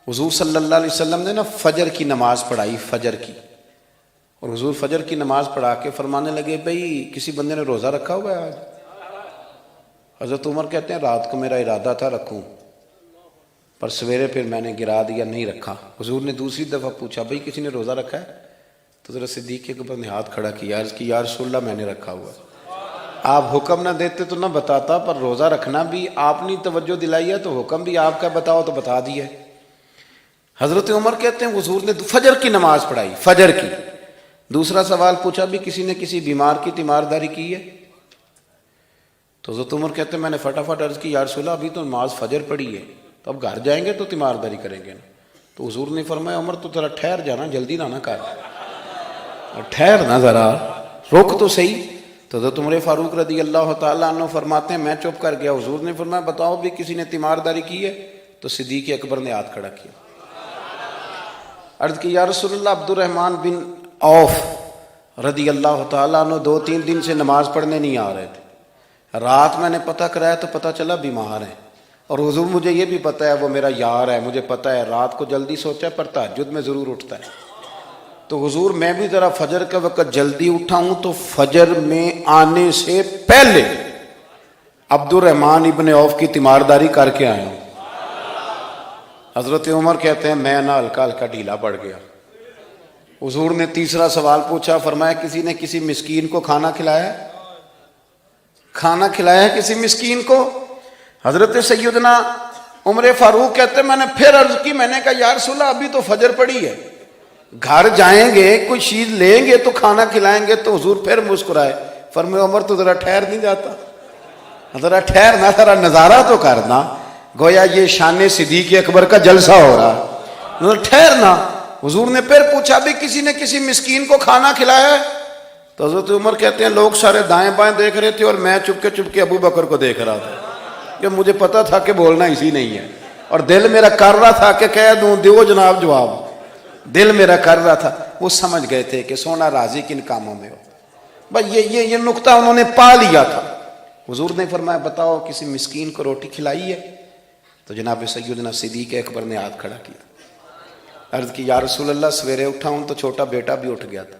حضور صلی اللہ علیہ وسلم نے نا فجر کی نماز پڑھائی، فجر کی، اور حضور فجر کی نماز پڑھا کے فرمانے لگے بھئی کسی بندے نے روزہ رکھا ہوا ہے آج؟ حضرت عمر کہتے ہیں رات کو میرا ارادہ تھا رکھوں، پر سویرے پھر میں نے گرا دیا، نہیں رکھا۔ حضور نے دوسری دفعہ پوچھا بھئی کسی نے روزہ رکھا ہے؟ تو حضرت صدیق اکبر نے ہاتھ کھڑا کیا، عرض کی یا رسول اللہ میں نے رکھا ہوا ہے۔ آپ حکم نہ دیتے تو نہ بتاتا، پر روزہ رکھنا بھی آپ نے توجہ دلائی ہے تو حکم بھی آپ کا بتاؤ تو بتا دیا۔ حضرت عمر کہتے ہیں حضور نے فجر کی نماز پڑھائی، فجر کی۔ دوسرا سوال پوچھا بھی کسی نے کسی بیمار کی تیمارداری کی ہے؟ تو حضرت عمر کہتے ہیں میں نے فٹافٹ عرض کی یا رسول اللہ ابھی تو نماز فجر پڑھی ہے، تو اب گھر جائیں گے تو تیمارداری کریں گے نا۔ تو حضور نے فرمایا عمر تو ذرا ٹھہر جانا، جلدی نہ کر، ٹھہر نہ ذرا، روک تو صحیح۔ تو حضرت عمر فاروق رضی اللہ تعالیٰ عنہ فرماتے ہیں میں چپ کر گیا، حضور نے فرمایا بتاؤ بھی کسی نے تیمارداری کی ہے؟ تو صدیق اکبر نے ہاتھ کھڑا کیا، عرض کی یا رسول اللہ عبد الرحمن بن عوف رضی اللہ تعالیٰ عنہ 2-3 دن سے نماز پڑھنے نہیں آ رہے تھے، رات میں نے پتہ کرایا تو پتہ چلا بیمار ہیں، اور حضور مجھے یہ بھی پتہ ہے وہ میرا یار ہے، مجھے پتہ ہے رات کو جلدی سوچا پر تہجد میں ضرور اٹھتا ہے۔ تو حضور میں بھی ذرا فجر کے وقت جلدی اٹھا ہوں تو فجر میں آنے سے پہلے عبد الرحمن ابن عوف کی تیمارداری کر کے آیا ہوں۔ حضرت عمر کہتے ہیں میں نہ ہلکا ہلکا ڈھیلا پڑ گیا۔ حضور نے تیسرا سوال پوچھا، فرمایا کسی نے کسی مسکین کو کھانا کھلایا ہے؟ کھانا کھلایا ہے کسی مسکین کو؟ حضرت سیدنا عمر فاروق کہتے ہیں میں نے پھر عرض کی، میں نے کہا یا رسول اللہ ابھی تو فجر پڑی ہے، گھر جائیں گے کوئی چیز لیں گے تو کھانا کھلائیں گے۔ تو حضور پھر مسکرائے، فرمایا عمر تو ذرا ٹھہر نہیں جاتا، ذرا ٹھہر نہ، ذرا نظارہ تو کرنا، گویا یہ شان صدیق اکبر کا جلسہ ہو رہا، ٹھہرنا۔ حضور نے پھر پوچھا بھی کسی نے کسی مسکین کو کھانا کھلایا ہے؟ تو حضرت عمر کہتے ہیں لوگ سارے دائیں بائیں دیکھ رہے تھے اور میں چپ کے ابو بکر کو دیکھ رہا تھا، کہ مجھے پتا تھا کہ بولنا اسی نہیں ہے، اور دل میرا کر رہا تھا کہ کہہ دوں دیو جناب جواب، دل میرا کر رہا تھا۔ وہ سمجھ گئے تھے کہ سونا راضی کن کاموں میں ہو، بس یہ نقطہ انہوں نے پا لیا تھا۔ حضور نے فرمایا بتاؤ کسی مسکین کو روٹی کھلائی ہے؟ تو جناب سیدنا صدیق اکبر نے ہاتھ کھڑا کیا، عرض کی یا رسول اللہ سویرے اٹھا ہوں تو چھوٹا بیٹا بھی اٹھ گیا تھا،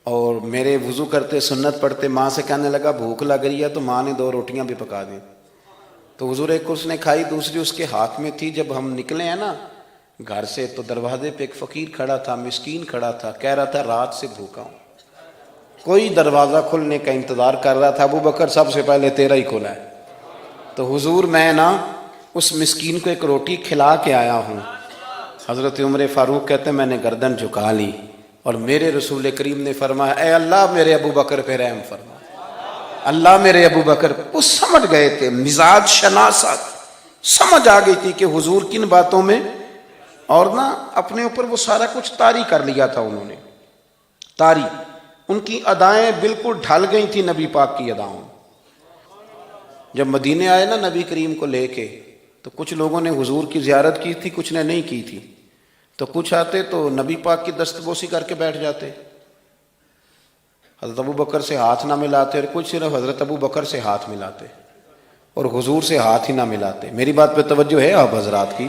اور میرے وضو کرتے سنت پڑھتے ماں سے کہنے لگا بھوک لگ رہی ہے، تو ماں نے 2 روٹیاں بھی پکا دیں۔ تو حضور ایک اس نے کھائی، دوسری اس کے ہاتھ میں تھی۔ جب ہم نکلے ہیں نا گھر سے تو دروازے پہ ایک فقیر کھڑا تھا، مسکین کھڑا تھا، کہہ رہا تھا رات سے بھوکا ہوں، کوئی دروازہ کھلنے کا انتظار کر رہا تھا، ابو بکر سب سے پہلے تیرا ہی کھلا ہے۔ تو حضور میں نا اس مسکین کو ایک روٹی کھلا کے آیا ہوں۔ حضرت عمر فاروق کہتے ہیں میں نے گردن جھکا لی، اور میرے رسول کریم نے فرمایا اے اللہ میرے ابو بکر پہ رحم فرما، اللہ میرے ابو بکر۔ وہ سمجھ گئے تھے، مزاج شناست سمجھ آ گئی تھی کہ حضور کن باتوں میں، اور نا اپنے اوپر وہ سارا کچھ طاری کر لیا تھا انہوں نے، طاری، ان کی ادائیں بالکل ڈھل گئی تھی نبی پاک کی اداؤں۔ جب مدینے آئے نا نبی کریم کو لے کے، تو کچھ لوگوں نے حضور کی زیارت کی تھی، کچھ نے نہیں کی تھی، تو کچھ آتے تو نبی پاک کی دستبوسی کر کے بیٹھ جاتے، حضرت ابو بکر سے ہاتھ نہ ملاتے، اور کچھ صرف حضرت ابو بکر سے ہاتھ ملاتے اور حضور سے ہاتھ ہی نہ ملاتے۔ میری بات پہ توجہ ہے آپ حضرات کی؟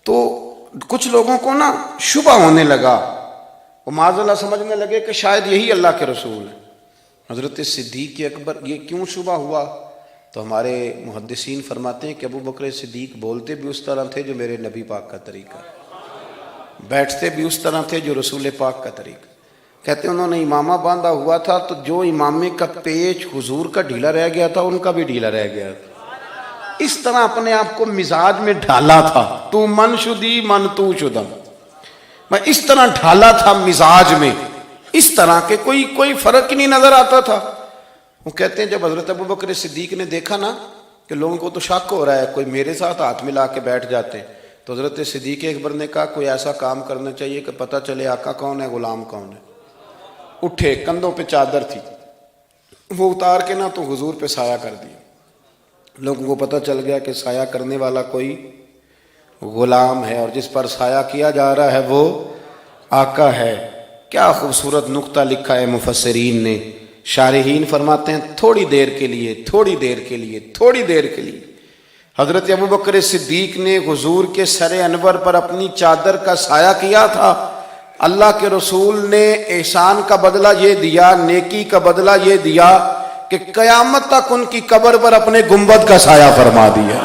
تو کچھ لوگوں کو نا شبہ ہونے لگا، وہ معاذ اللہ سمجھنے لگے کہ شاید یہی اللہ کے رسول ہے۔ حضرت صدیق اکبر یہ کیوں شبہ ہوا؟ تو ہمارے محدثین فرماتے ہیں کہ ابو بکر صدیق بولتے بھی اس طرح تھے جو میرے نبی پاک کا طریقہ، بیٹھتے بھی اس طرح تھے جو رسول پاک کا طریقہ۔ کہتے ہیں انہوں نے امامہ باندھا ہوا تھا تو جو امامے کا پیچ حضور کا ڈھیلا رہ گیا تھا ان کا بھی ڈھیلا رہ گیا تھا، اس طرح اپنے آپ کو مزاج میں ڈھالا تھا، تو من شدی من تو شدم، میں اس طرح ڈھالا تھا مزاج میں، اس طرح کہ کوئی فرق ہی نہیں نظر آتا تھا۔ وہ کہتے ہیں جب حضرت ابو بکر صدیق نے دیکھا نا کہ لوگوں کو تو شک ہو رہا ہے، کوئی میرے ساتھ ہاتھ ملا کے بیٹھ جاتے ہیں، تو حضرت صدیق اکبر نے کہا کوئی ایسا کام کرنا چاہیے کہ پتہ چلے آقا کون ہے غلام کون ہے۔ اٹھے، کندھوں پہ چادر تھی، وہ اتار کے نا تو حضور پہ سایہ کر دیا، لوگوں کو پتہ چل گیا کہ سایہ کرنے والا کوئی غلام ہے، اور جس پر سایہ کیا جا رہا ہے وہ آقا ہے۔ کیا خوبصورت نقطہ لکھا ہے مفسرین نے، شارحین فرماتے ہیں تھوڑی دیر کے لیے حضرت ابوبکر صدیق نے حضور کے سر انور پر اپنی چادر کا سایہ کیا تھا، اللہ کے رسول نے احسان کا بدلہ یہ دیا، نیکی کا بدلہ یہ دیا کہ قیامت تک ان کی قبر پر اپنے گنبد کا سایہ فرما دیا۔